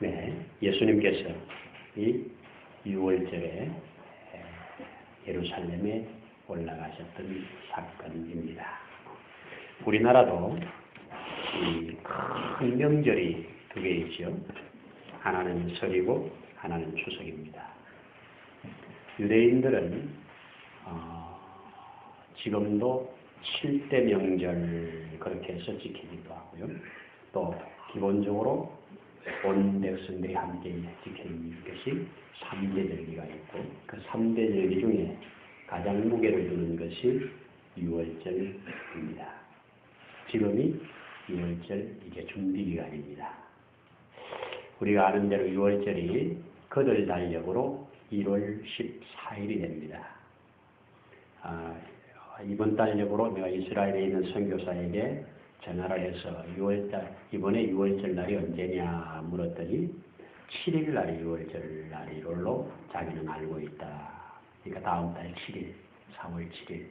네, 예수님께서 이 6월절에 예루살렘에 올라가셨던 사건입니다. 우리나라도 이 큰 명절이 두 개 있죠. 하나는 설이고 하나는 추석입니다. 유대인들은 지금도 7대 명절 그렇게 해서 지키기도 하고요. 또 기본적으로 온 백성들이 함께 지키는 것이 3대 절기가 있고 그 3대 절기 중에 가장 무게를 두는 것이 6월절입니다. 지금이 6월절 이제 준비 기간입니다. 우리가 아는 대로 6월절이 거들 달력으로 1월 14일이 됩니다. 이번 달력으로 내가 이스라엘에 있는 선교사에게 전화를 해서 이번에 6월절 날이 언제냐 물었더니 7일 날이 6월절 날이로 자기는 알고 있다. 그러니까 다음 달 7일, 3월 7일,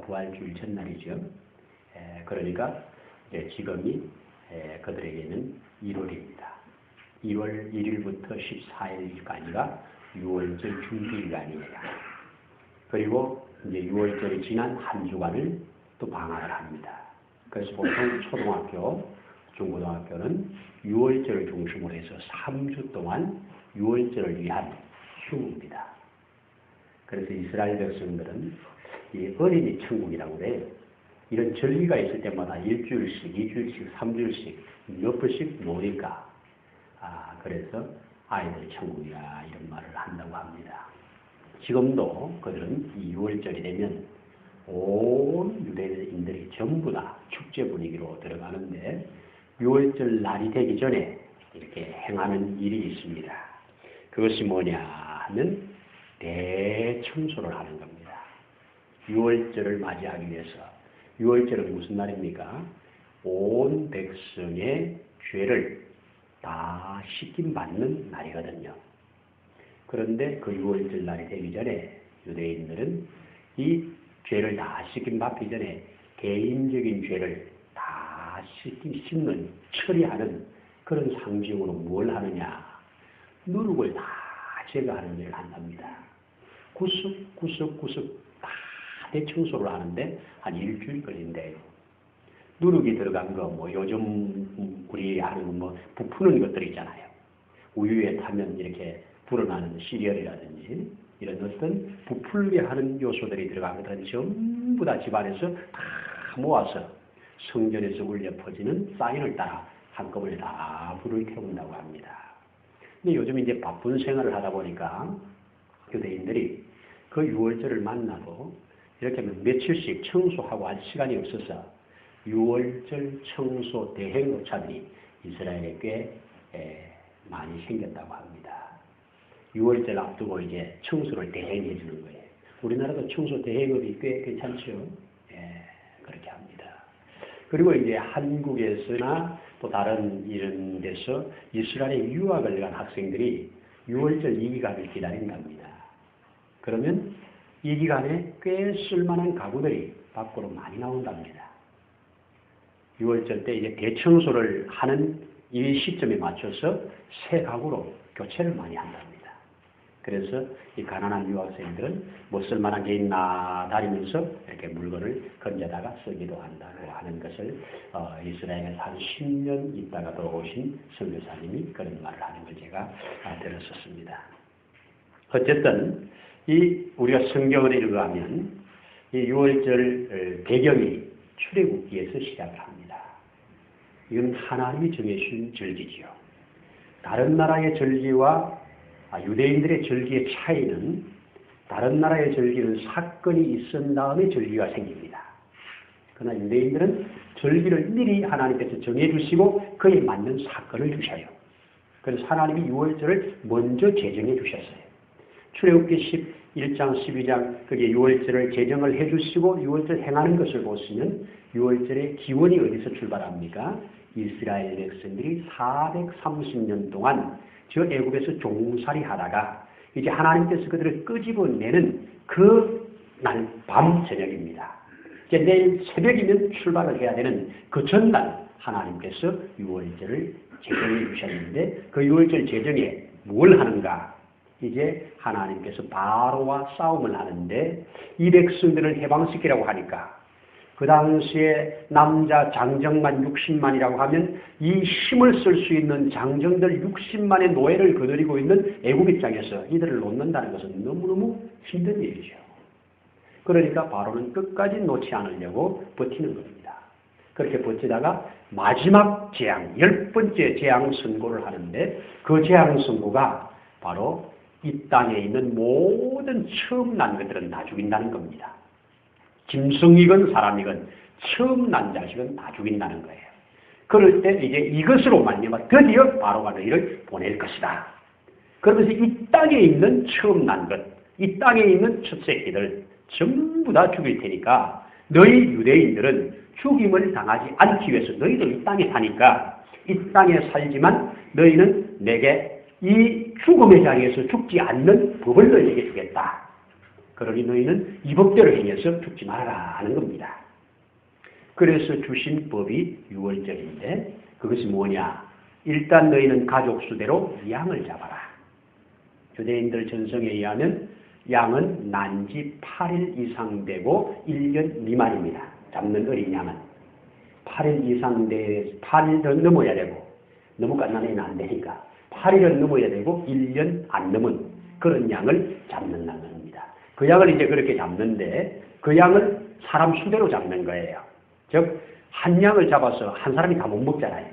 부활주일 전날이죠. 그러니까 이제 지금이 그들에게는 1월입니다. 1월 1일부터 14일까지가 6월절 준비기간이에요. 그리고 이제 6월절이 지난 한 주간을 또 방학을 합니다. 그래서 보통 초등학교, 중고등학교는 6월절을 중심으로 해서 3주 동안 6월절을 위한 휴무입니다. 그래서 이스라엘 백성들은 이 어린이 천국이라고 그래요. 이런 절기가 있을 때마다 일주일씩, 2주일씩, 3주일씩 몇 번씩 노니까 그래서 아이들 천국이야 이런 말을 한다고 합니다. 지금도 그들은 이 6월절이 되면 온 유대인들이 전부 다 축제 분위기로 들어가는데 6월절 날이 되기 전에 이렇게 행하는 일이 있습니다. 그것이 뭐냐 하면 대청소를 하는 겁니다. 6월절을 맞이하기 위해서 6월절은 무슨 날입니까? 온 백성의 죄를 다 씻김받는 날이거든요. 그런데 그 6월절 날이 되기 전에 유대인들은 이 죄를 다 씻김받기 전에 개인적인 죄를 다 씻는, 처리하는 그런 상징으로 뭘 하느냐? 누룩을 다 제거하는 일을 한답니다. 구석구석 다 대청소를 하는데 한 일주일 걸린대요. 누룩이 들어간 거, 요즘 우리 하는 부푸는 것들 있잖아요. 우유에 타면 이렇게 불어나는 시리얼이라든지 이런 어떤 부풀게 하는 요소들이 들어간 것들은 전부 다 집안에서 다 모아서 성전에서 울려 퍼지는 사인을 따라 한꺼번에 다 불을 태운다고 합니다. 근데 요즘 이제 바쁜 생활을 하다 보니까 유대인들이 그 6월절을 만나도 이렇게 며칠씩 청소하고 할 시간이 없어서 6월절 청소 대행업자들이 이스라엘에 꽤 많이 생겼다고 합니다. 6월절 앞두고 이제 청소를 대행해 주는 거예요. 우리나라도 청소 대행업이 꽤 괜찮죠. 그렇게 합니다. 그리고 이제 한국에서나 또 다른 이런 데서 이스라엘에 유학을 간 학생들이 6월절 이 기간을 기다린답니다. 그러면 이 기간에 꽤 쓸만한 가구들이 밖으로 많이 나온답니다. 6월절 때 이제 대청소를 하는 이 시점에 맞춰서 새 가구로 교체를 많이 한답니다. 그래서 이 가난한 유학생들은 뭐 쓸만한 게 있나 다니면서 이렇게 물건을 건져다가 쓰기도 한다고 하는 것을 이스라엘에서 한 10년 있다가 돌아오신 선교사님이 그런 말을 하는 걸 제가 들었었습니다. 어쨌든 우리가 성경을 읽어가면 이 6월절 배경이 출애굽기에서 시작을 합니다. 이건 하나님이 정해주신 절기지요. 다른 나라의 절기와 유대인들의 절기의 차이는 다른 나라의 절기는 사건이 있은 다음에 절기가 생깁니다. 그러나 유대인들은 절기를 미리 하나님께서 정해주시고 그에 맞는 사건을 주셔요. 그래서 하나님이 6월절을 먼저 제정해 주셨어요. 출애굽기 11장, 12장 거기에 6월절을 제정을 해주시고 6월절 행하는 것을 보시면 6월절의 기원이 어디서 출발합니까? 이스라엘 백성들이 430년 동안 저 애굽에서 종살이 하다가 이제 하나님께서 그들을 끄집어내는 그 날 밤 저녁입니다. 이제 내일 새벽이면 출발을 해야 되는 그 전날 하나님께서 6월절을 제정해 주셨는데 그 유월절 제정에 뭘 하는가? 이제 하나님께서 바로와 싸움을 하는데 이 백성들을 해방시키라고 하니까 그 당시에 남자 장정만 60만이라고 하면 이 힘을 쓸 수 있는 장정들 60만의 노예를 거느리고 있는 애국 입장에서 이들을 놓는다는 것은 너무너무 힘든 일이죠. 그러니까 바로는 끝까지 놓지 않으려고 버티는 겁니다. 그렇게 버티다가 마지막 재앙, 10번째 재앙 선고를 하는데 그 재앙 선고가 바로 이 땅에 있는 모든 처음 난 것들은 다 죽인다는 겁니다. 짐승이건 사람이건 처음 난 자식은 다 죽인다는 거예요. 그럴 때 이제 이것으로 말미암아 드디어 바로가 너희를 보낼 것이다. 그러면서 이 땅에 있는 처음 난 것, 이 땅에 있는 첫 새끼들 전부 다 죽일 테니까 너희 유대인들은 죽임을 당하지 않기 위해서 너희도 이 땅에 사니까 이 땅에 살지만 너희는 내게 이 죽음의 자리에서 죽지 않는 법을 너희에게 주겠다. 그러니 너희는 이 법대로 행해서 죽지 말아라 하는 겁니다. 그래서 주신 법이 유월절인데 그것이 뭐냐? 일단 너희는 가족 수대로 양을 잡아라. 유대인들 전성에 의하면 양은 난지 8일 이상 되고 1년 미만입니다. 잡는 어린 양은 8일 이상 8일은 넘어야 되고 너무 갓난애는 안 되니까 8일은 넘어야 되고 1년 안 넘은 그런 양을 잡는다는 겁니다. 그 양을 이제 그렇게 잡는데 그 양을 사람 수대로 잡는 거예요. 즉 한 양을 잡아서 한 사람이 다 못 먹잖아요.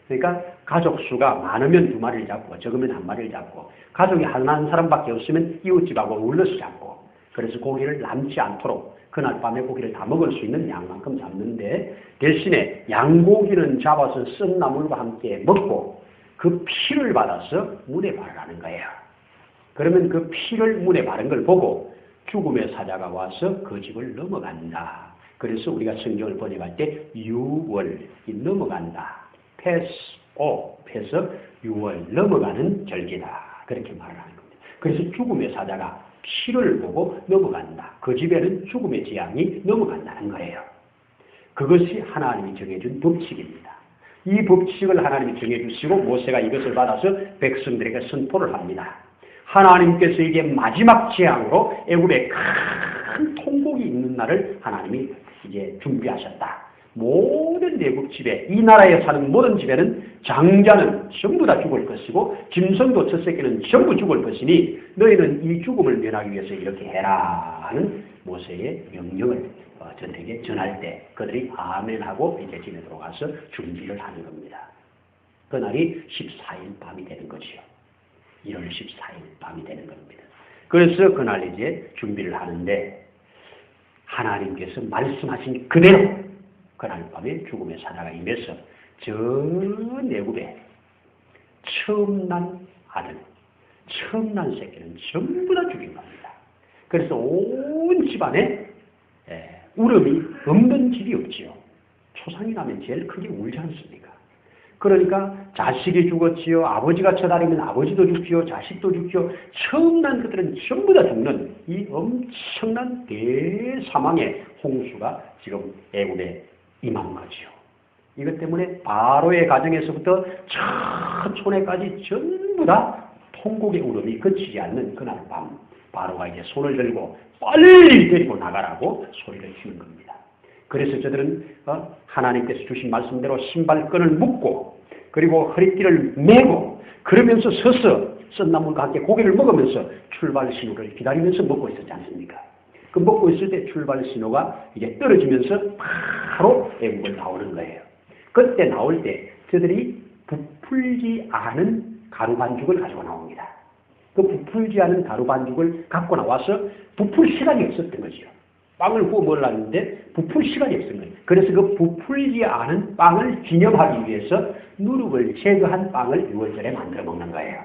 그러니까 가족 수가 많으면 2마리를 잡고 적으면 1마리를 잡고 가족이 한 사람밖에 없으면 이웃집하고 울러서 잡고 그래서 고기를 남지 않도록 그날 밤에 고기를 다 먹을 수 있는 양만큼 잡는데 대신에 양고기는 잡아서 쓴 나물과 함께 먹고 그 피를 받아서 문에 바르라는 거예요. 그러면 그 피를 문에 바른 걸 보고 죽음의 사자가 와서 그 집을 넘어간다. 그래서 우리가 성경을 번역할 때 유월, 넘어간다. 패서 유월, 넘어가는 절기다. 그렇게 말을 하는 겁니다. 그래서 죽음의 사자가 피를 보고 넘어간다. 그 집에는 죽음의 재앙이 넘어간다는 거예요. 그것이 하나님이 정해준 법칙입니다. 이 법칙을 하나님이 정해주시고 모세가 이것을 받아서 백성들에게 선포를 합니다. 하나님께서 이게 마지막 재앙으로 애굽에 큰 통곡이 있는 날을 하나님이 이제 준비하셨다. 모든 애굽 집에 이 나라에 사는 모든 집에는 장자는 전부 다 죽을 것이고 짐승도 첫 새끼는 전부 죽을 것이니 너희는 이 죽음을 면하기 위해서 이렇게 해라 하는 모세의 명령을 저들에게 전할 때 그들이 아멘하고 이제 집에 들어가서 준비를 하는 겁니다. 그날이 14일 밤이 되는 거지요. 1월 14일 밤이 되는 겁니다. 그래서 그날 이제 준비를 하는데 하나님께서 말씀하신 그대로 그날 밤에 죽음의 사자가 임해서 전 애굽에 처음 난 아들, 처음 난 새끼는 전부 다 죽인 겁니다. 그래서 온 집안에 울음이 없는 집이 없지요. 초상이 나면 제일 크게 울지 않습니까? 그러니까 자식이 죽었지요. 아버지가 처다리면 아버지도 죽지요. 자식도 죽지요. 처음 난 것들은 전부 다 죽는 이 엄청난 대사망의 홍수가 지금 애굽에 임한 거지요. 이것 때문에 바로의 가정에서부터 저 촌에까지 전부 다 통곡의 울음이 그치지 않는 그날 밤 바로가 이제 손을 들고 빨리 데리고 나가라고 소리를 치는 겁니다. 그래서 저들은 하나님께서 주신 말씀대로 신발끈을 묶고 그리고 허리띠를 메고 그러면서 서서 썬나물과 함께 고기를 먹으면서 출발 신호를 기다리면서 먹고 있었지 않습니까? 그 먹고 있을 때 출발 신호가 이제 떨어지면서 바로 애국을 나오는 거예요. 그때 나올 때 저들이 부풀지 않은 가루 반죽을 가지고 나옵니다. 그 부풀지 않은 가루 반죽을 갖고 나와서 부풀 시간이 없었던 거죠. 빵을 구워 먹으려는데 부풀 시간이 없었던 거예요. 그래서 그 부풀지 않은 빵을 기념하기 위해서 누룩을 제거한 빵을 유월절에 만들어 먹는 거예요.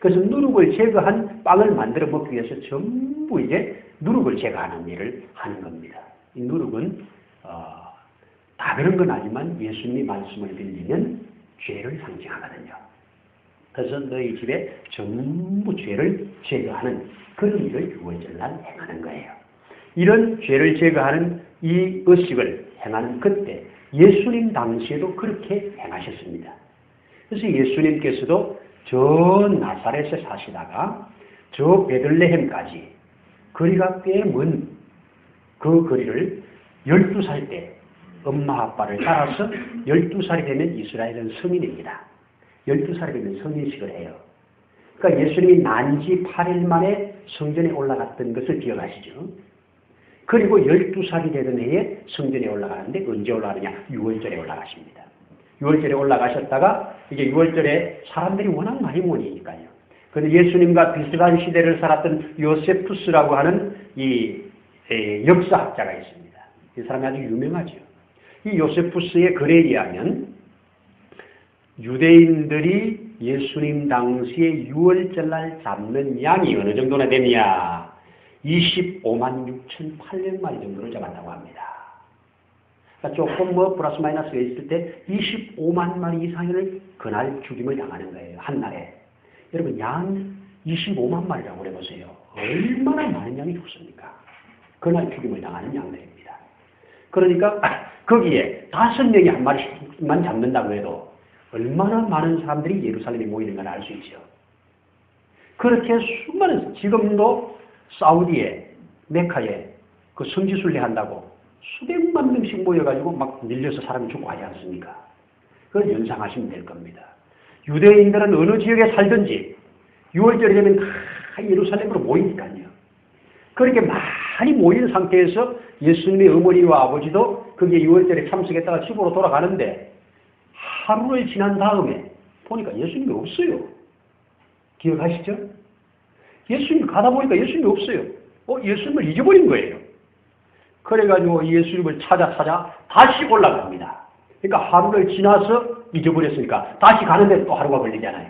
그래서 누룩을 제거한 빵을 만들어 먹기 위해서 전부 이제 누룩을 제거하는 일을 하는 겁니다. 이 누룩은 다 그런 건 아니지만 예수님이 말씀을 빌리면 죄를 상징하거든요. 그래서 너희 집에 전부 죄를 제거하는 그런 일을 유월절날 행하는 거예요. 이런 죄를 제거하는 이 의식을 행하는 그때 예수님 당시에도 그렇게 행하셨습니다. 그래서 예수님께서도 저 나사렛에 사시다가 저 베들레헴까지 거리가 꽤 먼 그 거리를 12살 때 엄마 아빠를 따라서 12살이 되면 이스라엘은 성인입니다. 12살이 되면 성인식을 해요. 그러니까 예수님이 난지 8일 만에 성전에 올라갔던 것을 기억하시죠? 그리고 12살이 되던 해에 성전에 올라가는데 언제 올라가느냐? 6월절에 올라가십니다. 6월절에 올라가셨다가 이제 6월절에 사람들이 워낙 많이 모이니까요. 그런데 예수님과 비슷한 시대를 살았던 요세푸스라고 하는 이 역사학자가 있습니다. 이 사람이 아주 유명하죠. 이 요세푸스의 글에 의하면 유대인들이 예수님 당시에 6월절날 잡는 양이 어느 정도나 되냐? 25만 6,800마리 정도를 잡았다고 합니다. 그러니까 조금 플러스 마이너스가 있을 때 25만 마리 이상을 그날 죽임을 당하는 거예요. 한 날에. 여러분 양 25만 마리라고 해보세요. 얼마나 많은 양이 죽습니까? 그날 죽임을 당하는 양들입니다. 그러니까 거기에 5명이 한 마리씩만 잡는다고 해도 얼마나 많은 사람들이 예루살렘에 모이는 걸 알 수 있죠. 그렇게 수많은, 지금도 사우디에, 메카에 그 성지순례 한다고 수백만 명씩 모여가지고 막 밀려서 사람이 죽고 하지 않습니까? 그걸 연상하시면 될 겁니다. 유대인들은 어느 지역에 살든지 6월절이 되면 다 예루살렘으로 모이니까요. 그렇게 많이 모인 상태에서 예수님의 어머니와 아버지도 거기에 6월절에 참석했다가 집으로 돌아가는데 하루를 지난 다음에 보니까 예수님이 없어요. 기억하시죠? 예수님이 가다 보니까 예수님이 없어요. 예수님을 잊어버린 거예요. 그래가지고 예수님을 찾아 다시 올라갑니다. 그러니까 하루를 지나서 잊어버렸으니까 다시 가는데 또 하루가 걸리잖아요.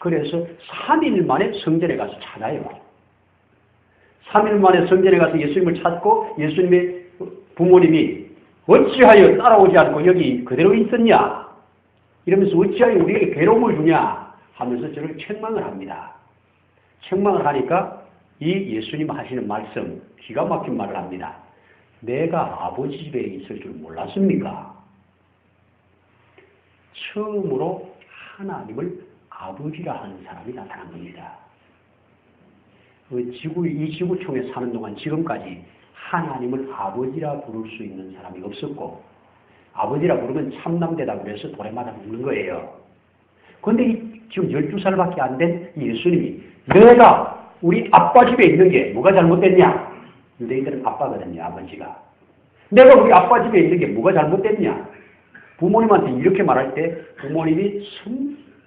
그래서 3일 만에 성전에 가서 찾아요. 3일 만에 성전에 가서 예수님을 찾고 예수님의 부모님이 어찌하여 따라오지 않고 여기 그대로 있었냐? 이러면서 어찌하여 우리에게 괴로움을 주냐? 하면서 저를 책망을 합니다. 책망을 하니까 이 예수님 하시는 말씀, 기가 막힌 말을 합니다. 내가 아버지 집에 있을 줄 몰랐습니까? 처음으로 하나님을 아버지라 하는 사람이 나타난 겁니다. 이 지구촌에 사는 동안 지금까지 하나님을 아버지라 부를 수 있는 사람이 없었고, 아버지라 부르면 참남되다 그래서 도래마다 묻는 거예요. 그런데 지금 12살밖에 안 된 예수님이 내가 우리 아빠 집에 있는 게 뭐가 잘못됐냐? 유대인들은 아빠거든요, 아버지가. 내가 우리 아빠 집에 있는 게 뭐가 잘못됐냐? 부모님한테 이렇게 말할 때 부모님이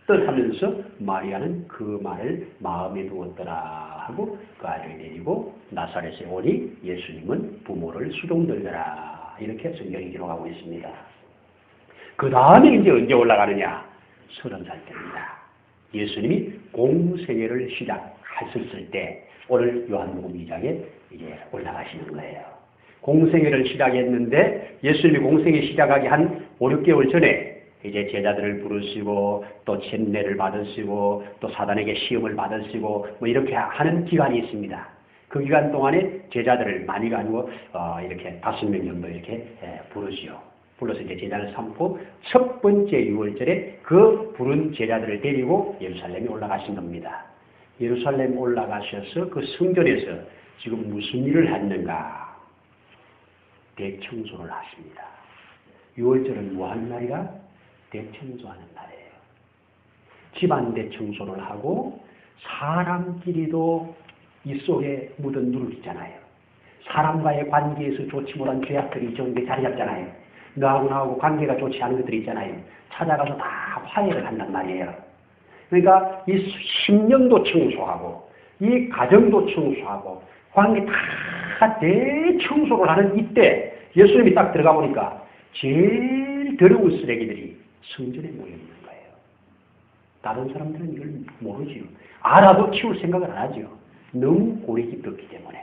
섬뜩하면서 마리아는 그 말을 마음에 두었더라 하고 그 아이를 데리고 나사렛에 오니 예수님은 부모를 수종들더라. 이렇게 성경이 기록하고 있습니다. 그 다음에 이제 언제 올라가느냐? 30살 때입니다. 예수님이 공생애를 시작하셨을 때 오늘 요한복음 2장에 이제 올라가시는 거예요. 공생애를 시작했는데 예수님이 공생애 시작하기 한 5, 6개월 전에 이제 제자들을 부르시고 또 침례를 받으시고 또 사단에게 시험을 받으시고 뭐 이렇게 하는 기간이 있습니다. 그 기간 동안에 제자들을 많이가 아니고 이렇게 5명 정도 이렇게 부르시오. 불러서 이제 제자를 삼고 첫 번째 6월절에 그 부른 제자들을 데리고 예루살렘에 올라가신 겁니다. 예루살렘 올라가셔서 그 성전에서 지금 무슨 일을 했는가? 대청소를 하십니다. 6월절은 뭐 하는 날이라? 대청소하는 날이에요. 집안 대청소를 하고 사람끼리도 이 속에 묻은 누룩 있잖아요. 사람과의 관계에서 좋지 못한 죄악들이 이쪽에 자리 잡잖아요. 너하고 나하고 관계가 좋지 않은 것들이 있잖아요. 찾아가서 다 화해를 한단 말이에요. 그러니까 이 심령도 청소하고 이 가정도 청소하고 관계 다 대청소를 하는 이때 예수님이 딱 들어가 보니까 제일 더러운 쓰레기들이 성전에 모여 있는 거예요. 다른 사람들은 이걸 모르지요. 알아도 치울 생각을 안 하죠. 너무 골이 깊었기 때문에.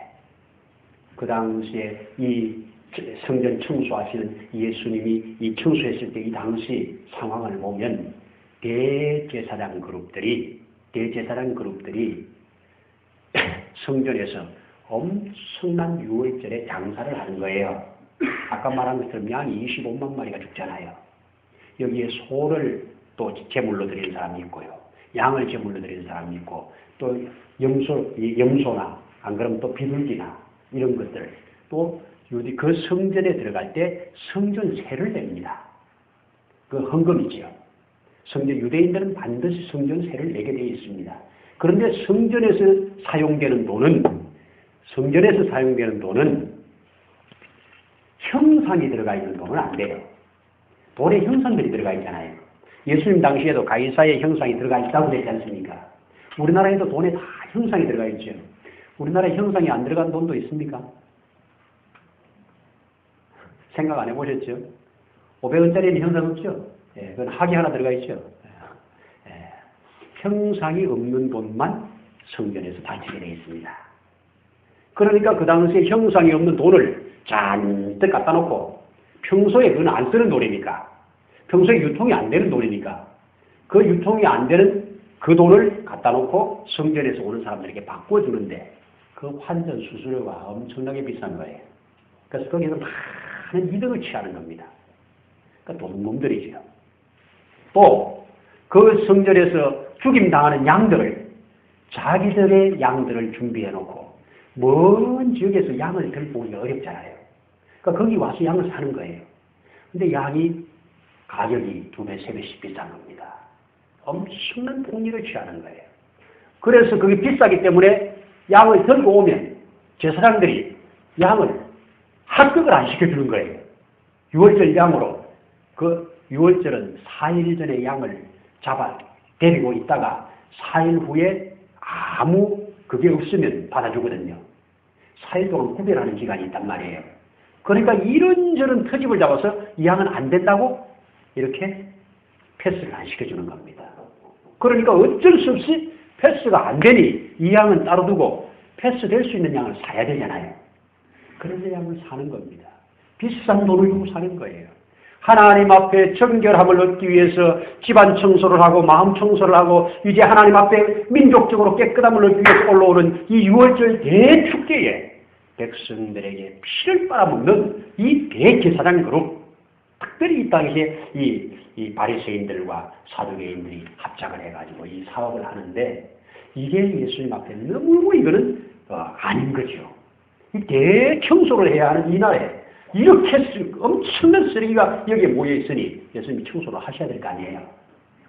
그 당시에 이 성전 청소하시는 예수님이 이 청소했을 때 이 당시 상황을 보면 대제사장 그룹들이 성전에서 엄청난 6월절에 장사를 하는 거예요. 아까 말한 것처럼 양이 25만 마리가 죽잖아요. 여기에 소를 또 제물로 드리는 사람이 있고요. 양을 제물로 드리는 사람이 있고 또 염소나 안 그러면 또 비둘기나 이런 것들 또 그 성전에 들어갈 때 성전세를 냅니다. 그 헌금이지요. 유대인들은 반드시 성전세를 내게 되어 있습니다. 그런데 성전에서 사용되는 돈은 형상이 들어가 있는 돈은 안 돼요. 돈에 형상들이 들어가 있잖아요. 예수님 당시에도 가이사의 형상이 들어가 있다고 되지 않습니까? 우리나라에도 돈에 다 형상이 들어가 있죠. 우리나라에 형상이 안 들어간 돈도 있습니까? 생각 안 해보셨죠? 500원짜리는 형상 없죠? 예, 그건 학이 하나 들어가 있죠. 예, 형상이 없는 돈만 성전에서 바치게 되어 있습니다. 그러니까 그 당시에 형상이 없는 돈을 잔뜩 갖다 놓고 평소에 그건 안 쓰는 돈이니까 평소에 유통이 안 되는 돈이니까 그 유통이 안 되는 그 돈을 갖다 놓고 성전에서 오는 사람들에게 바꿔주는데 그 환전 수수료가 엄청나게 비싼 거예요. 그래서 거기서 많은 이득을 취하는 겁니다. 그러니까 도둑놈들이죠. 또 그 성전에서 죽임당하는 양들을 자기들의 양들을 준비해 놓고 먼 지역에서 양을 들고 오기가 어렵잖아요. 그러니까 거기 와서 양을 사는 거예요. 근데 양이 가격이 2배, 3배씩 비싼 겁니다. 엄청난 폭리를 취하는 거예요. 그래서 그게 비싸기 때문에 양을 들고 오면 제사장들이 양을 합격을 안 시켜주는 거예요. 6월절 양으로. 그 6월절은 4일 전에 양을 잡아 데리고 있다가 4일 후에 아무 그게 없으면 받아주거든요. 4일 동안 구별하는 기간이 있단 말이에요. 그러니까 이런저런 터집을 잡아서 이 양은 안 된다고 이렇게 패스를 안 시켜주는 겁니다. 그러니까 어쩔 수 없이 패스가 안 되니 이 양은 따로 두고 패스될 수 있는 양을 사야 되잖아요. 그래서 양을 사는 겁니다. 비싼 돈을 주고 사는 거예요. 하나님 앞에 정결함을 얻기 위해서 집안 청소를 하고 마음 청소를 하고 이제 하나님 앞에 민족적으로 깨끗함을 얻기 위해서 올라오는 이 6월절 대축제에 백성들에게 피를 빨아먹는 이 대제사장 그룹, 특별히 이 당시에 이 바리새인들과 사두개인들이 합작을 해가지고 이 사업을 하는데 이게 예수님 앞에 너무 이거는 아닌 거죠. 이 대청소를 해야 하는 이 날에 이렇게 엄청난 쓰레기가 여기에 모여있으니 예수님이 청소를 하셔야 될 거 아니에요.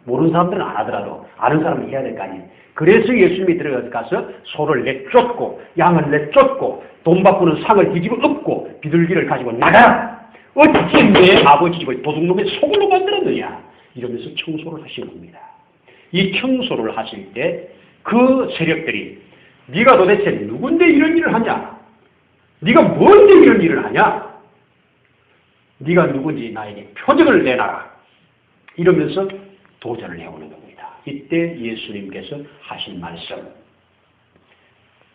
모르는 사람들은 안 하더라도 아는 사람은 해야 될 거 아니에요. 그래서 예수님이 들어가서 소를 내쫓고 양을 내쫓고 돈 바꾸는 상을 뒤집어 엎고 비둘기를 가지고 나가라! 어찌 내 아버지 집을 도둑놈의 소굴로 만들었느냐! 이러면서 청소를 하신 겁니다. 이 청소를 하실 때 그 세력들이 네가 도대체 누군데 이런 일을 하냐? 네가 뭔데 이런 일을 하냐? 네가 누군지 나에게 표적을 내놔라. 이러면서 도전을 해오는 겁니다. 이때 예수님께서 하신 말씀,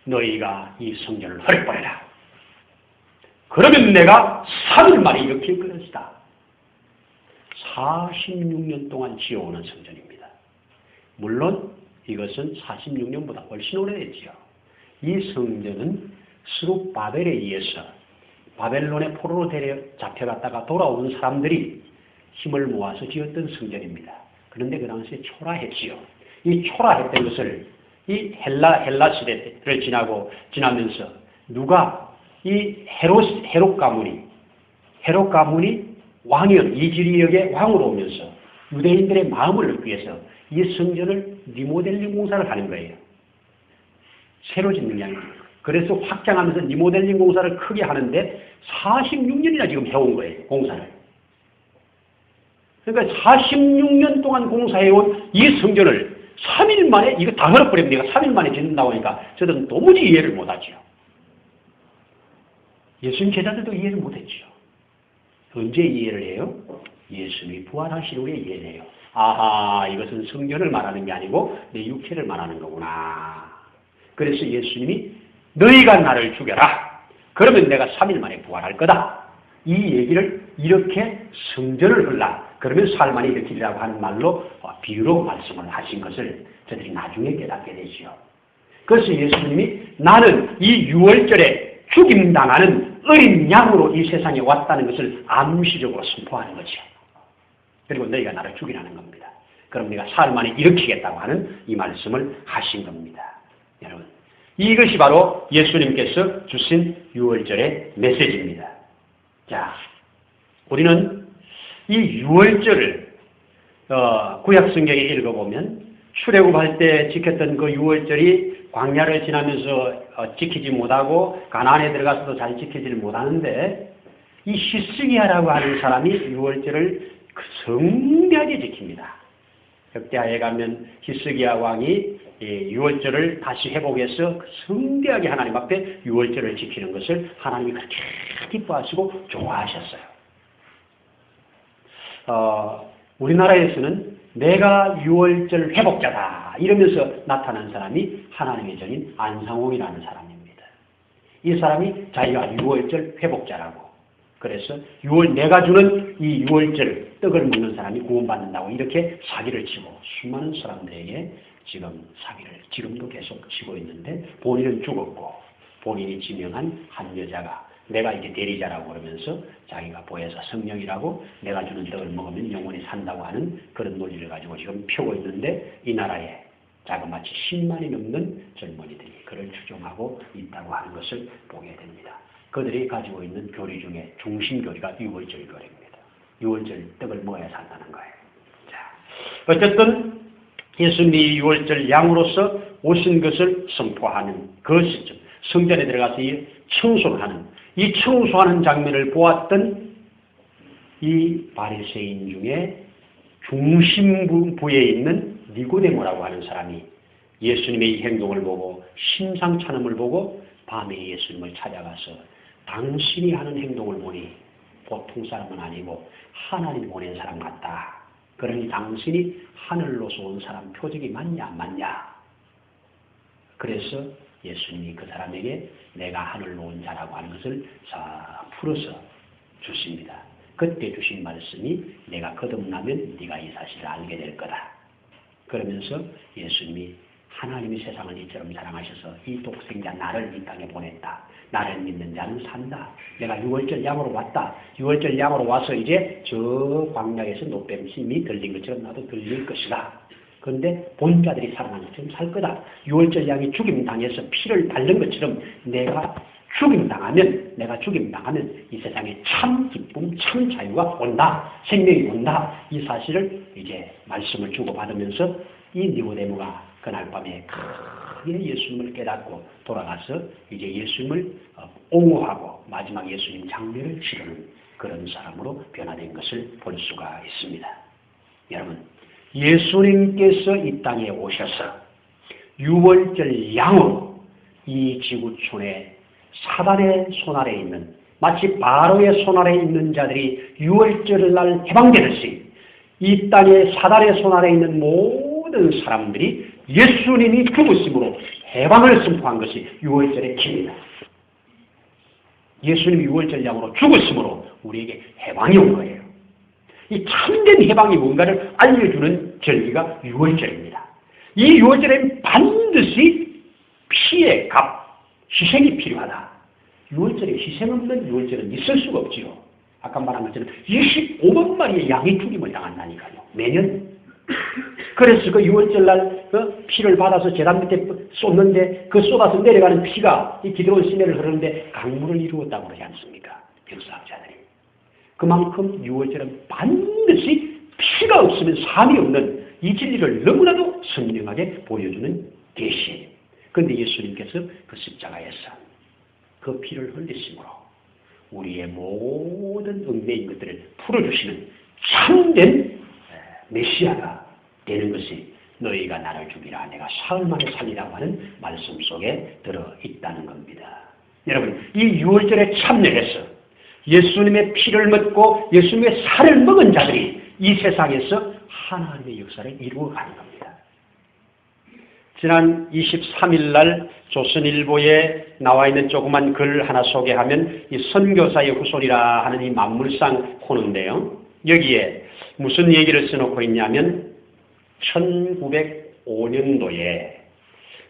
너희가 이 성전을 헐어버려라. 그러면 내가 3일 만에 일으킬 것이다. 46년 동안 지어오는 성전입니다. 물론 이것은 46년보다 훨씬 오래됐지요. 이 성전은 스룹바벨에 의해서 바벨론의 포로로 잡혀갔다가 돌아오는 사람들이 힘을 모아서 지었던 성전입니다. 그런데 그 당시에 초라했지요. 이 초라했던 것을 이 헬라 시대를 지나면서 누가 이 헤롯 가문이 왕이었 이지리역의 왕으로 오면서 유대인들의 마음을 얻기 위해서 이 성전을 리모델링 공사를 하는 거예요. 새로 짓는 게 아니에요. 그래서 확장하면서 리모델링 공사를 크게 하는데 46년이나 지금 해온 거예요. 공사를. 그러니까 46년 동안 공사해온 이 성전을 3일 만에 이거 다 헐어버리면 내가 3일 만에 짓는다고 하니까 저들은 도무지 이해를 못하죠. 예수님 제자들도 이해를 못했죠. 언제 이해를 해요? 예수님이 부활하신 후에 이해를 해요. 아하, 이것은 성전을 말하는 게 아니고 내 육체를 말하는 거구나. 그래서 예수님이 너희가 나를 죽여라. 그러면 내가 3일 만에 부활할 거다. 이 얘기를 이렇게 성전을 헐라. 그러면 4일 만에 일으키리라고 하는 말로 비유로 말씀을 하신 것을 저들이 나중에 깨닫게 되지요. 그래서 예수님이 나는 이 6월절에 죽임당하는 어린 양으로 이 세상에 왔다는 것을 암시적으로 선포하는 거죠. 그리고 너희가 나를 죽이라는 겁니다. 그럼 내가 사흘 만에 일으키겠다고 하는 이 말씀을 하신 겁니다. 여러분, 이것이 바로 예수님께서 주신 유월절의 메시지입니다. 자, 우리는 이 유월절을 구약 성경에 읽어보면 출애굽할 때 지켰던 그 유월절이 광야를 지나면서 지키지 못하고 가나안에 들어가서도 잘 지키지를 못하는데 이 히스기야라고 하는 사람이 유월절을 성대하게 지킵니다. 역대하에 가면 히스기야 왕이 유월절을 다시 회복해서 성대하게 하나님 앞에 유월절을 지키는 것을 하나님이 그렇게 기뻐하시고 좋아하셨어요. 우리나라에서는 내가 유월절 회복자다 이러면서 나타난 사람이 하나님의 전인 안상홍이라는 사람입니다. 이 사람이 자기가 유월절 회복자라고, 그래서 내가 주는 이 유월절 떡을 먹는 사람이 구원받는다고 이렇게 사기를 치고 수많은 사람들에게 지금도 계속 치고 있는데, 본인은 죽었고 본인이 지명한 한 여자가 내가 이게 대리자라고 그러면서 자기가 보혜사 성령이라고 내가 주는 떡을 먹으면 영원히 산다고 하는 그런 논리를 가지고 지금 펴고 있는데, 이 나라에 자그마치 10만이 넘는 젊은이들이 그를 추종하고 있다고 하는 것을 보게 됩니다. 그들이 가지고 있는 교리 중에 중심 교리가 유월절 교리입니다. 유월절 떡을 먹어야 산다는 거예요. 자, 어쨌든 예수님이 유월절 양으로서 오신 것을 선포하는 그 시점, 성전에 들어가서 청소를 하는, 이 청소하는 장면을 보았던 이 바리새인 중에 중심부에 있는 니고데모라고 하는 사람이 예수님의 이 행동을 보고 심상찮음을 보고 밤에 예수님을 찾아가서 당신이 하는 행동을 보니 보통 사람은 아니고 하나님 보낸 사람 같다. 그러니 당신이 하늘로서 온 사람 표적이 맞냐 안 맞냐. 그래서 예수님이 그 사람에게 내가 하늘로 온 자라고 하는 것을 풀어서 주십니다. 그때 주신 말씀이 내가 거듭나면 네가 이 사실을 알게 될 거다. 그러면서 예수님이 하나님이 세상을 이처럼 사랑하셔서 이 독생자 나를 이 땅에 보냈다. 나를 믿는 자는 산다. 내가 유월절 양으로 왔다. 유월절 양으로 와서 이제 저 광야에서 노뱀심이 들린 것처럼 나도 들릴 것이다. 그런데 본자들이 살아난 것처럼 살 거다. 유월절 양이 죽임당해서 피를 바른 것처럼 내가 죽임당하면 이 세상에 참 기쁨, 참 자유가 온다. 생명이 온다. 이 사실을 이제 말씀을 주고받으면서 이 니고데모가 그날 밤에 크게 예수님을 깨닫고 돌아가서 이제 예수님을 옹호하고 마지막 예수님 장례를 치르는 그런 사람으로 변화된 것을 볼 수가 있습니다. 여러분, 예수님께서 이 땅에 오셔서 유월절 양으로 이 지구촌에 사단의 손아래에 있는, 마치 바로의 손아래에 있는 자들이 유월절 날 해방되듯이 이 땅에 사단의 손아래에 있는 모든 사람들이 예수님이 죽으심으로 해방을 선포한 것이 유월절의 기입니다. 예수님이 유월절 양으로 죽으심으로 우리에게 해방이 온 거예요. 이 참된 해방이 뭔가를 알려주는 절기가 유월절입니다. 이 유월절에는 반드시 피의 값, 희생이 필요하다. 유월절에 희생 없는 유월절은 있을 수가 없지요. 아까 말한 것처럼 25만 마리의 양이 죽임을 당한다니까요. 매년. 그래서 그 유월절날 그 피를 받아서 제단 밑에 쏟는데 그 쏟아서 내려가는 피가 이 기드론 시내를 흐르는데 강물을 이루었다고 그러지 않습니까? 역사학자들이. 그만큼 유월절은 반드시 피가 없으면 삶이 없는 이 진리를 너무나도 선명하게 보여주는 계시예요. 그런데 예수님께서 그 십자가에서 그 피를 흘리심으로 우리의 모든 얽매인 것들을 풀어주시는 참된 메시아가 되는 것이 너희가 나를 죽이라 내가 사흘 만에 살리라고 하는 말씀 속에 들어있다는 겁니다. 여러분, 이 유월절에 참여해서 예수님의 피를 먹고 예수님의 살을 먹은 자들이 이 세상에서 하나님의 역사를 이루어가는 겁니다. 지난 23일 날 조선일보에 나와 있는 조그만 글 하나 소개하면 이 선교사의 후손이라 하는 이 만물상 코너인데요. 여기에 무슨 얘기를 써놓고 있냐면 1905년도에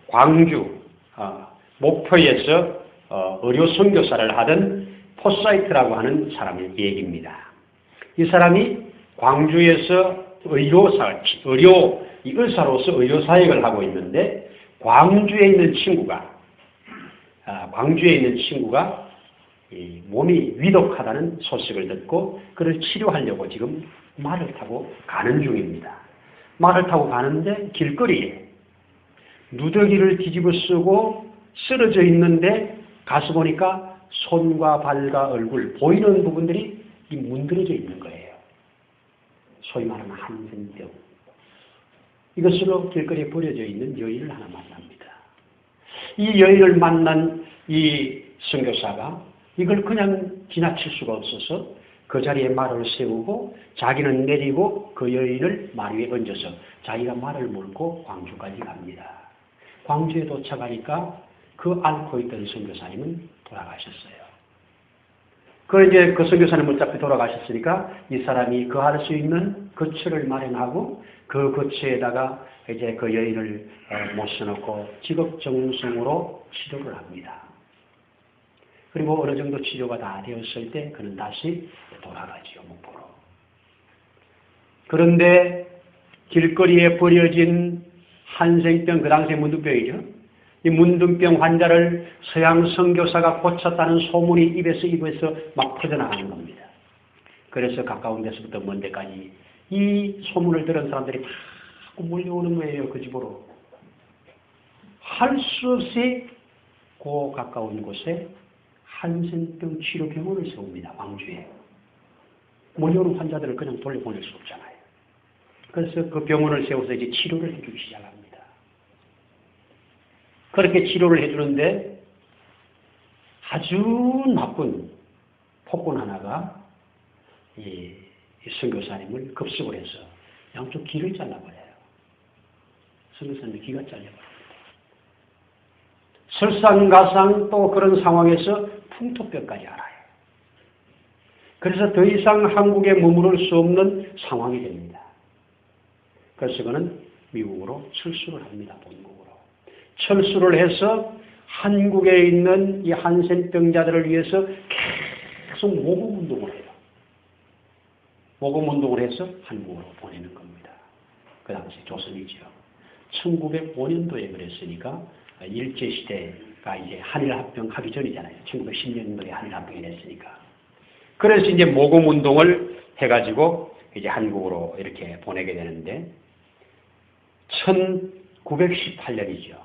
광주 목포에서 의료 선교사를 하던 포사이트라고 하는 사람의 얘기입니다. 이 사람이 광주에서 이 의사로서 의료 사역을 하고 있는데 광주에 있는 친구가 이 몸이 위독하다는 소식을 듣고 그를 치료하려고 지금 말을 타고 가는 중입니다. 말을 타고 가는데 길거리에 누더기를 뒤집어 쓰고 쓰러져 있는데 가서 보니까 손과 발과 얼굴 보이는 부분들이 문드러져 있는 거예요. 소위 말하는 한센병. 이것으로 길거리에 버려져 있는 여인을 하나 만납니다. 이 여인을 만난 이 선교사가 이걸 그냥 지나칠 수가 없어서 그 자리에 말을 세우고 자기는 내리고 그 여인을 말 위에 얹어서 자기가 말을 몰고 광주까지 갑니다. 광주에 도착하니까 그 앓고 있던 선교사님은 돌아가셨어요. 그 선교사님 어차피 돌아가셨으니까 이 사람이 거할 수 있는 거처를 마련하고 그 거처에다가 이제 그 여인을 모셔놓고 직업정성으로 치료를 합니다. 그리고 어느 정도 치료가 다 되었을 때 그는 다시 돌아가지요, 목포로. 그런데 길거리에 버려진 한센병, 그 당시에 문둥병이죠. 이 문둥병 환자를 서양 선교사가 고쳤다는 소문이 입에서 막 퍼져나가는 겁니다. 그래서 가까운 데서부터 먼 데까지 이 소문을 들은 사람들이 다 몰려오는 거예요, 그 집으로. 할 수 없이 그 가까운 곳에 한센병 치료병원을 세웁니다, 광주에. 몰려오는 환자들을 그냥 돌려보낼 수 없잖아요. 그래서 그 병원을 세워서 이제 치료를 해주기 시작합니다. 그렇게 치료를 해주는데 아주 나쁜 폭군 하나가 이 선교사님을 급습을 해서 양쪽 귀를 잘라버려요. 선교사님의 귀가 잘려버립니다. 설상가상 또 그런 상황에서 풍토병까지 알아요. 그래서 더 이상 한국에 머무를 수 없는 상황이 됩니다. 그래서 그는 미국으로 철수를 합니다. 본국으로. 철수를 해서 한국에 있는 이 한센병자들을 위해서 계속 모금운동을 해요. 모금운동을 해서 한국으로 보내는 겁니다. 그 당시 조선이죠. 1905년도에 그랬으니까 일제시대가 이제 한일합병 하기 전이잖아요. 1910년도에 한일합병이 됐으니까. 그래서 이제 모금운동을 해가지고 이제 한국으로 이렇게 보내게 되는데 1918년이죠.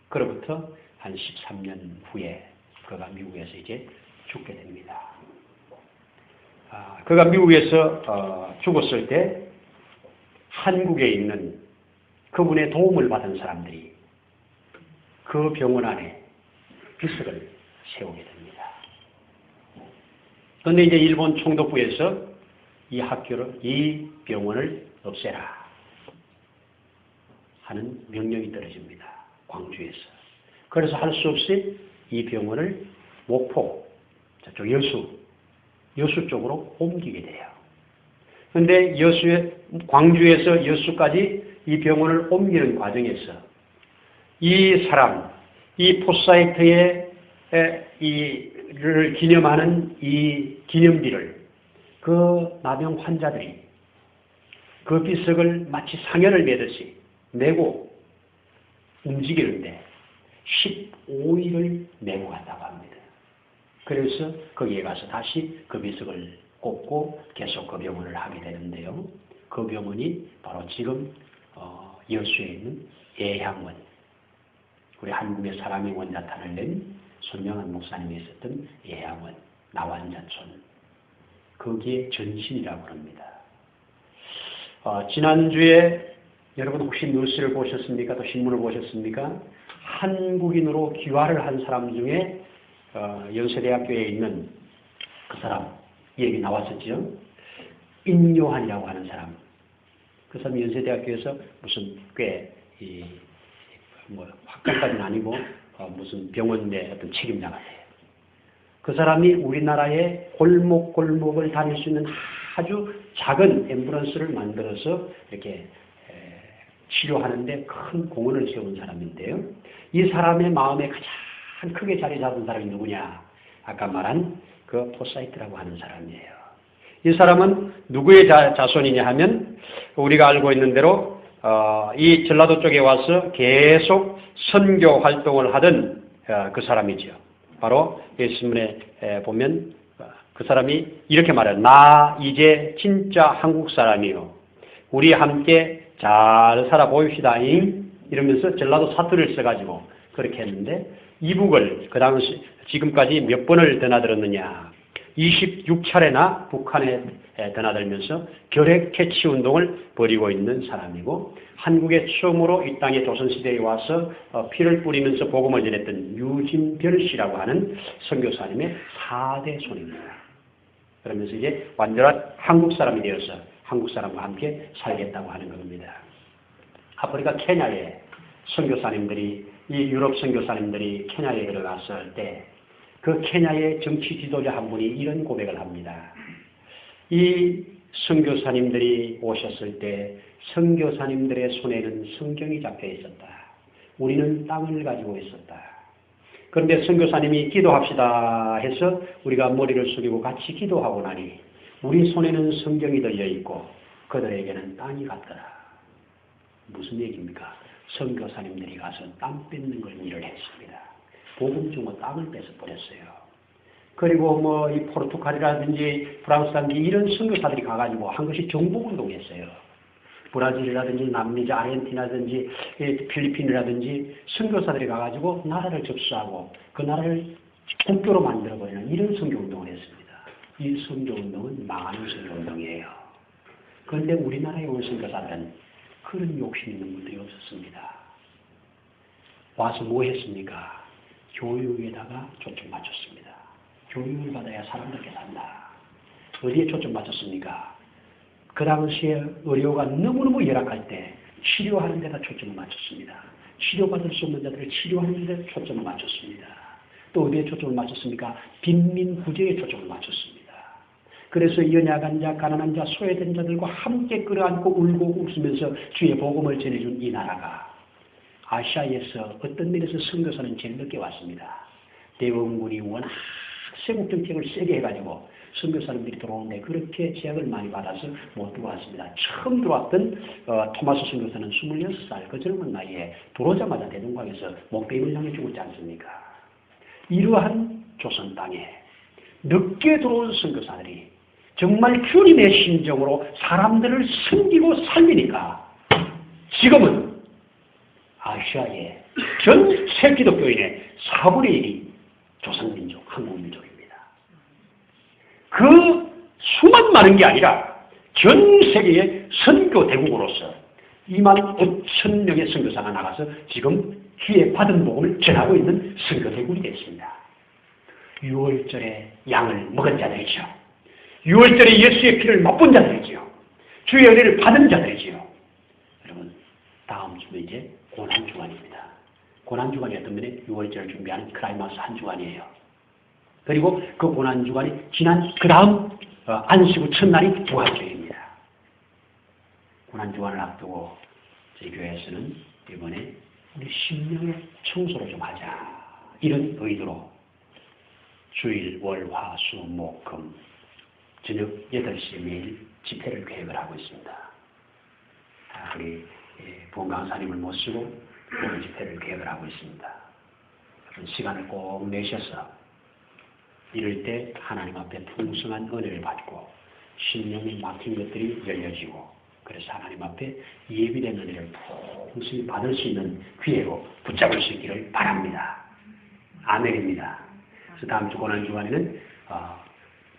그로부터 한 13년 후에 그가 미국에서 이제 죽게 됩니다. 그가 미국에서 죽었을 때 한국에 있는 그분의 도움을 받은 사람들이 그 병원 안에 비석을 세우게 됩니다. 그런데 이제 일본 총독부에서 이 병원을 없애라 하는 명령이 떨어집니다. 광주에서. 그래서 할 수 없이 이 병원을 목포, 저쪽 여수 쪽으로 옮기게 돼요. 그런데 광주에서 여수까지 이 병원을 옮기는 과정에서 이 포사이트의 이를 기념하는 이 기념비를 그 나병 환자들이 그 비석을 마치 상여를 매듯이 메고 움직이는데 15일을 메고 간다고 합니다. 그래서 거기에 가서 다시 그 비석을 꽂고 계속 그 병원을 하게 되는데요. 그 병원이 바로 지금 여수에 있는 예향원, 우리 한국의 사람의 원자탄을 낸 손명한 목사님이 있었던 예향원, 나완자촌, 거기에 전신이라고 합니다. 지난주에 여러분 혹시 뉴스를 보셨습니까? 또 신문을 보셨습니까? 한국인으로 귀화를 한 사람 중에 연세대학교에 있는 그 사람 얘기 나왔었죠. 임요한이라고 하는 사람. 그 사람이 연세대학교에서 무슨 학과까지는 아니고 무슨 병원의 어떤 책임자가 돼요. 그 사람이 우리나라의 골목골목을 다닐 수 있는 아주 작은 앰뷸런스를 만들어서 이렇게 치료하는데 큰 공헌을 세운 사람인데요. 이 사람의 마음에 가장 크게 자리 잡은 사람이 누구냐? 아까 말한 그 포사이트라고 하는 사람이에요. 이 사람은 누구의 자손이냐 하면 우리가 알고 있는 대로 이 전라도 쪽에 와서 계속 선교 활동을 하던 그 사람이죠. 바로 예수님에 보면 그 사람이 이렇게 말해요. 나 이제 진짜 한국 사람이요. 우리 함께 잘 살아보입시다. 이러면서 전라도 사투리를 써가지고 그렇게 했는데 이북을 그 당시 지금까지 몇 번을 드나들었느냐. 26차례나 북한에 드나들면서 결핵 퇴치 운동을 벌이고 있는 사람이고 한국에 처음으로 이 땅에 조선시대에 와서 피를 뿌리면서 복음을 전했던 유진별 씨라고 하는 선교사님의 4대 손입니다. 그러면서 이제 완전한 한국 사람이 되어서 한국 사람과 함께 살겠다고 하는 겁니다. 아프리카 케냐에 선교사님들이 이 유럽 선교사님들이 케냐에 들어갔을 때 그 케냐의 정치 지도자 한 분이 이런 고백을 합니다. 이 선교사님들이 오셨을 때 선교사님들의 손에는 성경이 잡혀 있었다. 우리는 땅을 가지고 있었다. 그런데 선교사님이 기도합시다 해서 우리가 머리를 숙이고 같이 기도하고 나니 우리 손에는 성경이 들려있고 그들에게는 땅이 같더라. 무슨 얘기입니까? 선교사님들이 가서 땅 뺏는 걸 일을 했습니다. 복음 주고 땅을 뺏어 버렸어요. 그리고 뭐 이 포르투갈이라든지 프랑스라든지 이런 선교사들이 가가지고 한 것이 정복운동했어요. 브라질이라든지 남미지 아르헨티나든지 필리핀이라든지 선교사들이 가가지고 나라를 접수하고 그 나라를 국교로 만들어버리는 이런 선교운동을 했습니다. 이 선교운동은 망하는 선교운동이에요. 그런데 우리나라에 온 선교사들은 그런 욕심 있는 분들이 없었습니다. 와서 뭐 했습니까? 교육에다가 초점 맞췄습니다. 교육을 받아야 사람답게 산다. 어디에 초점 맞췄습니까? 그 당시에 의료가 너무너무 열악할 때 치료하는 데다 초점을 맞췄습니다. 치료받을 수 없는 자들을 치료하는 데 초점을 맞췄습니다. 또 어디에 초점을 맞췄습니까? 빈민 구제에 초점을 맞췄습니다. 그래서 연약한 자, 가난한 자, 소외된 자들과 함께 끌어안고 울고 웃으면서 주의 복음을 전해준 이 나라가 아시아에서 어떤 면에서 선교사는 제일 늦게 왔습니다. 대원군이 워낙 세국 정책을 세게 해가지고 선교사님들이 들어오는데 그렇게 제약을 많이 받아서 못 들어왔습니다. 처음 들어왔던 토마스 선교사는 26살 그 젊은 나이에 들어오자마자 대동강에서 목베임을 당해 죽었지 않습니까? 이러한 조선 땅에 늦게 들어온 선교사들이 정말 주님의 심정으로 사람들을 섬기고 살리니까 지금은 아시아의 전체 기독교인의 4분의 1이 조선민족, 한국민족입니다. 그 수만 많은 게 아니라 전 세계의 선교 대국으로서 2만 5천 명의 선교사가 나가서 지금 귀에 받은 복음을 전하고 있는 선교 대국이 됐습니다. 6월절에 양을 먹은 자들이죠. 6월절에 예수의 피를 맛본 자들이죠. 주의 은혜를 받은 자들이죠. 여러분, 다음 주는 이제 고난주간입니다. 고난주간이 어떤 면에 6월절을 준비하는 클라이막스 한 주간이에요. 그리고 그 고난주간이 지난 그 다음 안식 후 첫날이 부활주일입니다. 고난주간을 앞두고 저희 교회에서는 이번에 우리 심령의 청소를 좀 하자. 이런 의도로 주일, 월, 화, 수, 목, 금 저녁 8시에 매일 집회를 계획을 하고 있습니다. 우리 부원강사님을 모시고 오늘 집회를 계획을 하고 있습니다. 그런 시간을 꼭 내셔서 이럴 때 하나님 앞에 풍성한 은혜를 받고 심령이 막힌 것들이 열려지고 그래서 하나님 앞에 예비된 은혜를 풍성히 받을 수 있는 기회로 붙잡을 수 있기를 바랍니다. 아멘입니다. 그래서 다음 주 고난주간에는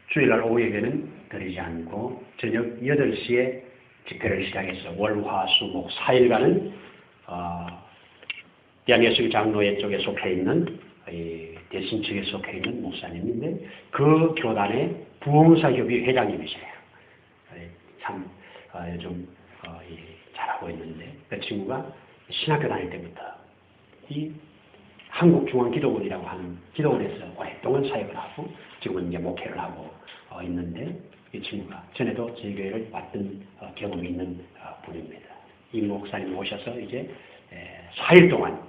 주일날 오후에는 드리지 않고 저녁 8시에 집회를 시작해서 월, 화, 수, 목 4일간은 양예수 장로회 쪽에 속해 있는 대신 측에 속해 있는 목사님인데 그 교단의 부흥사협의 회장님이세요. 참 요즘 잘하고 있는데 그 친구가 신학교 다닐 때부터 이 한국중앙기도원이라고 하는 기도원에서 오랫동안 사역을 하고 지금은 이제 목회를 하고 있는데 이 친구가 전에도 저희 교회를 왔던 경험이 있는 분입니다. 이 목사님 오셔서 이제 4일 동안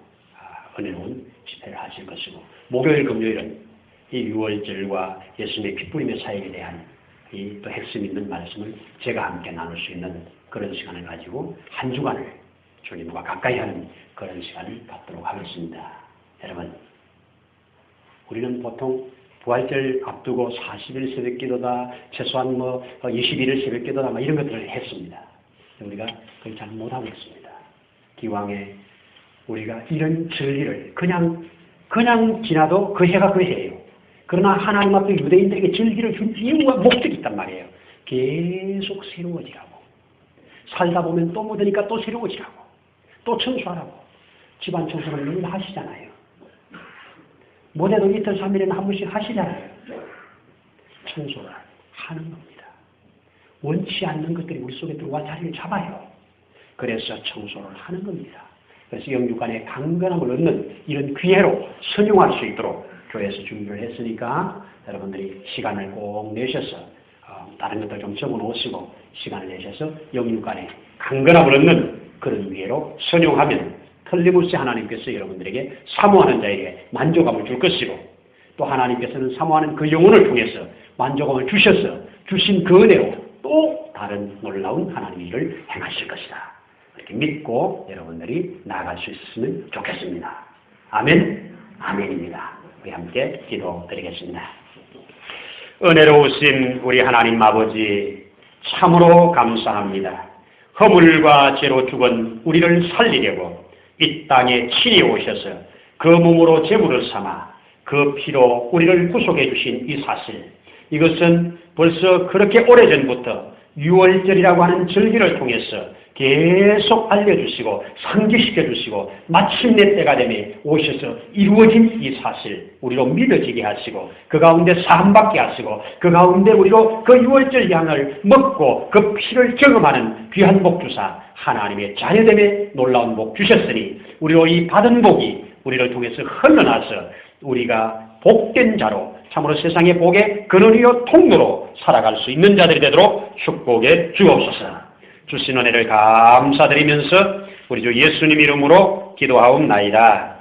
은혜로운 집회를 하실 것이고 목요일, 금요일은 이 6월절과 예수님의 피 뿌림의 사역에 대한 이 또 핵심 있는 말씀을 제가 함께 나눌 수 있는 그런 시간을 가지고 한 주간을 주님과 가까이 하는 그런 시간을 갖도록 하겠습니다. 여러분, 우리는 보통 부활절 앞두고 40일 새벽기도다, 최소한 21일 새벽기도다, 이런 것들을 했습니다. 우리가 그걸 잘 못하고 있습니다. 기왕에 우리가 이런 진리를 그냥 지나도 그 해가 그 해예요. 그러나 하나님 앞에 유대인들에게 진리를 준 이유와 목적이 있단 말이에요. 계속 새로워지라고. 살다 보면 또 묻으니까 또 새로워지라고. 또 청소하라고. 집안 청소를 늘 하시잖아요. 못해도 이틀 3일에는 한 번씩 하시잖아요. 청소를 하는 겁니다. 원치 않는 것들이 우리 속에 들어와 자리를 잡아요. 그래서 청소를 하는 겁니다. 그래서 영육간의 강건함을 얻는 이런 기회로 선용할 수 있도록 교회에서 준비를 했으니까 여러분들이 시간을 꼭 내셔서 다른 것들 좀 적어놓으시고 시간을 내셔서 영육간의 강건함을 얻는 그런 기회로 선용하면 틀림없이 하나님께서 여러분들에게 사모하는 자에게 만족감을 줄 것이고 또 하나님께서는 사모하는 그 영혼을 통해서 만족감을 주셔서 주신 그 은혜로 또 다른 놀라운 하나님의 일을 행하실 것이다. 이렇게 믿고 여러분들이 나아갈 수 있으면 좋겠습니다. 아멘, 아멘입니다. 우리 함께 기도드리겠습니다. 은혜로우신 우리 하나님 아버지 참으로 감사합니다. 허물과 죄로 죽은 우리를 살리려고 이 땅에 친히 오셔서 그 몸으로 제물을 삼아 그 피로 우리를 구속해 주신 이 사실, 이것은 벌써 그렇게 오래전부터 유월절이라고 하는 절기를 통해서 계속 알려주시고 상기시켜주시고 마침내 때가 되매 오셔서 이루어진 이 사실 우리로 믿어지게 하시고 그 가운데 사함받게 하시고 그 가운데 우리로 그 유월절 양을 먹고 그 피를 경험하는 귀한 복 주사 하나님의 자녀됨에 놀라운 복 주셨으니 우리로 이 받은 복이 우리를 통해서 흘러나서 우리가 복된 자로 참으로 세상의 복의 근원이요 통로로 살아갈 수 있는 자들이 되도록 축복해 주옵소서. 주신 은혜를 감사드리면서 우리 주 예수님 이름으로 기도하옵나이다.